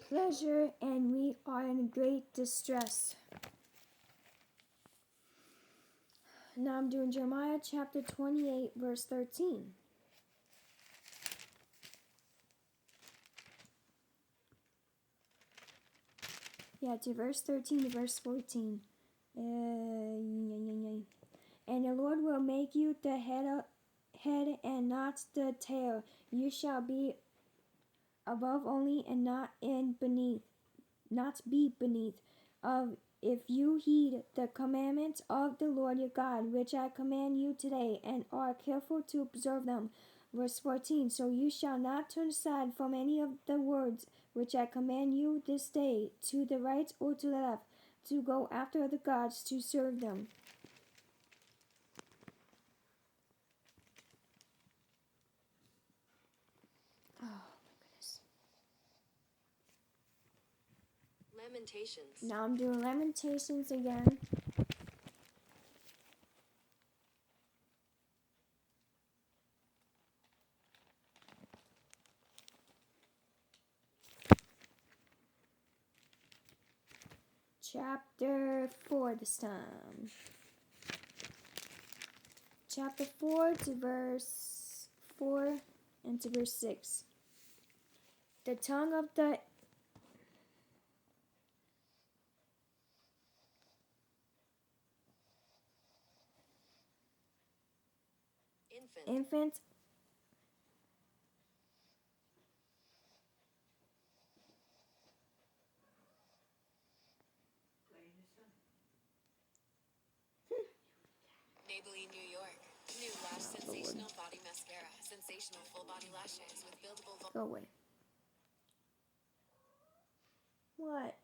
pleasure, and we are in great distress. Now I'm doing Jeremiah chapter 28, verse 13. Yeah, to verse 13 to verse 14. And the Lord will make you the head and not the tail. You shall be above only and not be beneath. If you heed the commandments of the Lord your God, which I command you today, and are careful to observe them. Verse 14. So you shall not turn aside from any of the words which I command you this day, to the right or to the left, to go after other gods to serve them. Oh my goodness. Lamentations. Now I'm doing Lamentations again. Chapter 4 this time. Chapter 4 to verse 4 and to verse 6. The tongue of the infant Maybelline New York. New Lash Sensational Body Mascara. Sensational full body lashes with buildable... Go away. What?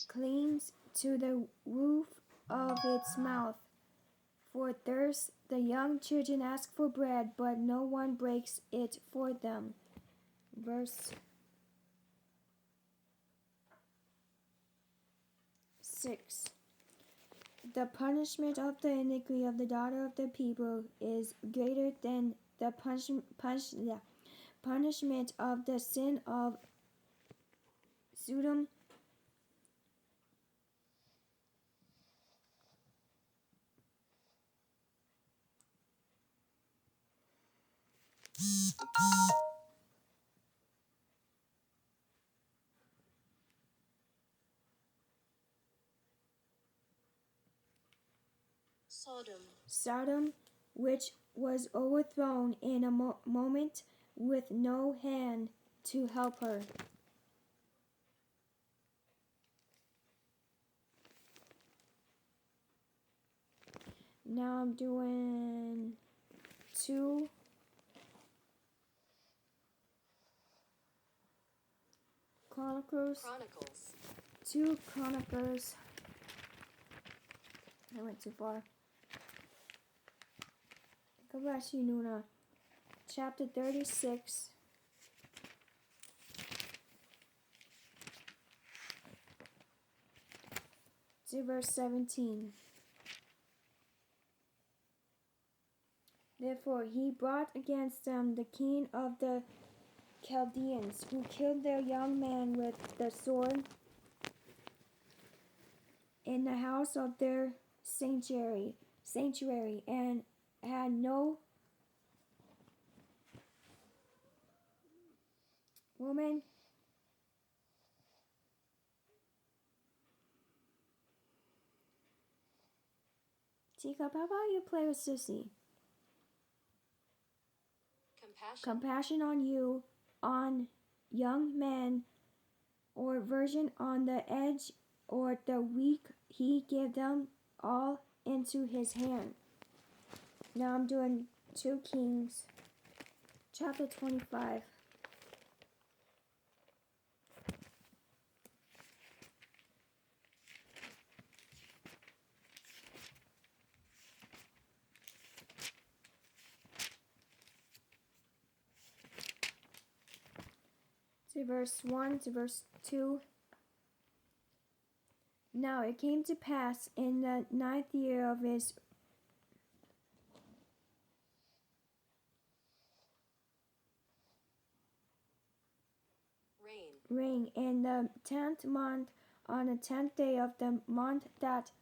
Clings to the roof of its mouth. For thirst the young children ask for bread, but no one breaks it for them. Verse 6. The punishment of the iniquity of the daughter of the people is greater than the punishment of the sin of Sodom. Sodom, which was overthrown in a moment with no hand to help her. Now I'm doing 2 Chronicles. 2 Chronicles. I went too far. Kobayashi Nuna. Chapter 36. To verse 17. Therefore he brought against them the king of the Chaldeans, who killed their young men with the sword in the house of their sanctuary, and had no woman Teacup, how about you play with Sissy? Compassion on you, on young men, or virgin on the edge, or the weak, he gave them all into his hand. Now I'm doing 2 Kings, chapter 25. To verse 1 to verse 2. Now it came to pass in the 9th year of his ring in the 10th month, on the 10th day of the month, that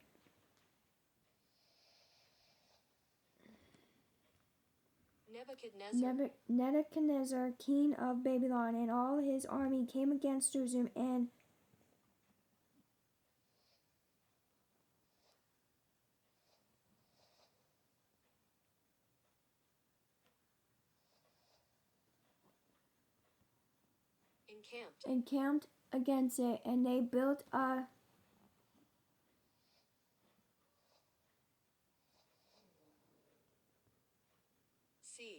Nebuchadnezzar, king of Babylon, and all his army came against Jerusalem and encamped against it, and they built a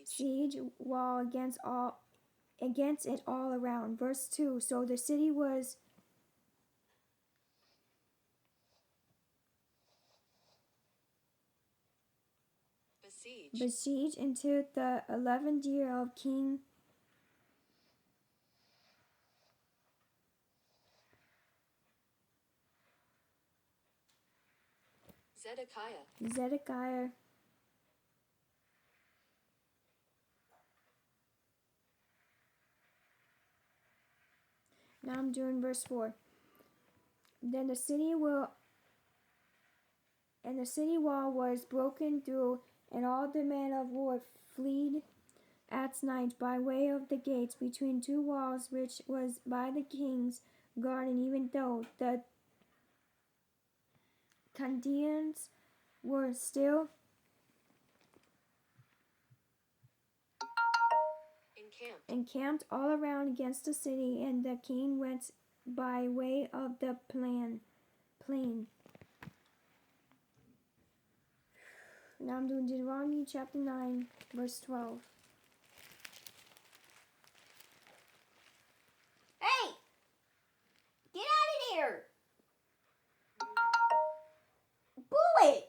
siege wall against it all around. Verse 2. So the city was besieged into the 11th year of King Zedekiah. Now I'm doing verse 4. Then the city wall was broken through, and all the men of war fled at night by way of the gates between two walls, which was by the king's garden, even though the Chaldeans were still encamped all around against the city, and the king went by way of the plain. Now I'm doing Deuteronomy chapter 9, verse 12. Hey! Get out of here! Bullet!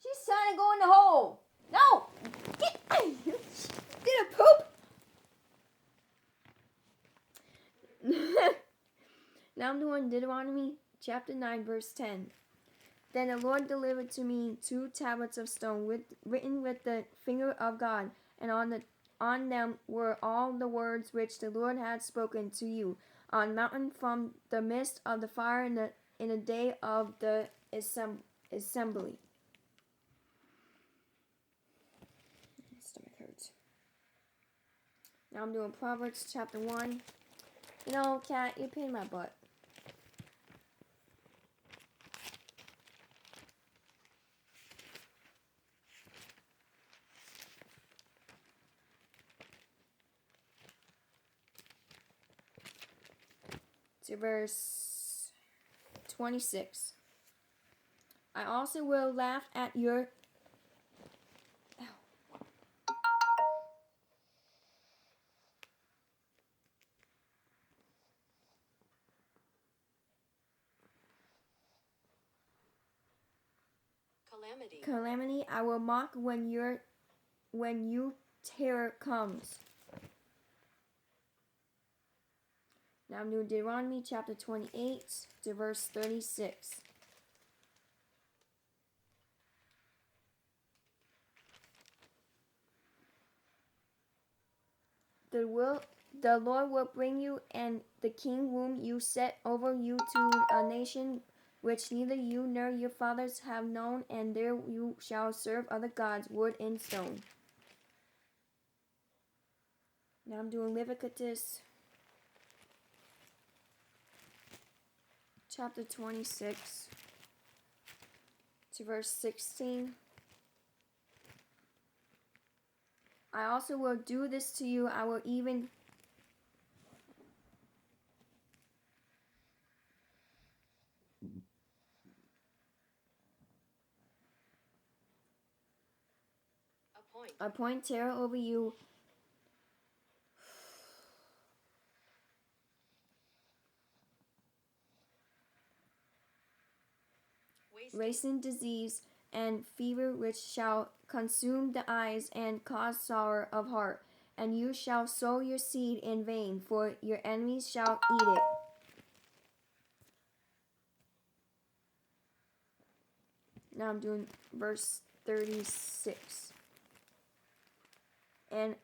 She's trying to go in the hole. No! Get Did it poop? Now I'm doing Deuteronomy chapter 9, verse 10. Then the Lord delivered to me 2 tablets of stone written with the finger of God, and on them were all the words which the Lord had spoken to you on mountain from the midst of the fire in the day of the assembly. My stomach hurts. Now I'm doing Proverbs chapter 1. You know, Kat, you're pain in my butt. To verse 26. I also will laugh at your calamity. I will mock when you terror comes. Now I'm doing Deuteronomy chapter 28 to verse 36. The Lord will bring you and the king whom you set over you to a nation which neither you nor your fathers have known, and there you shall serve other gods, wood and stone. Now I'm doing Leviticus chapter 26 to verse 16. I also will do this to you. I will even appoint terror over you. Wasting disease and fever, which shall consume the eyes and cause sorrow of heart. And you shall sow your seed in vain, for your enemies shall eat it. Now I'm doing verse 36. And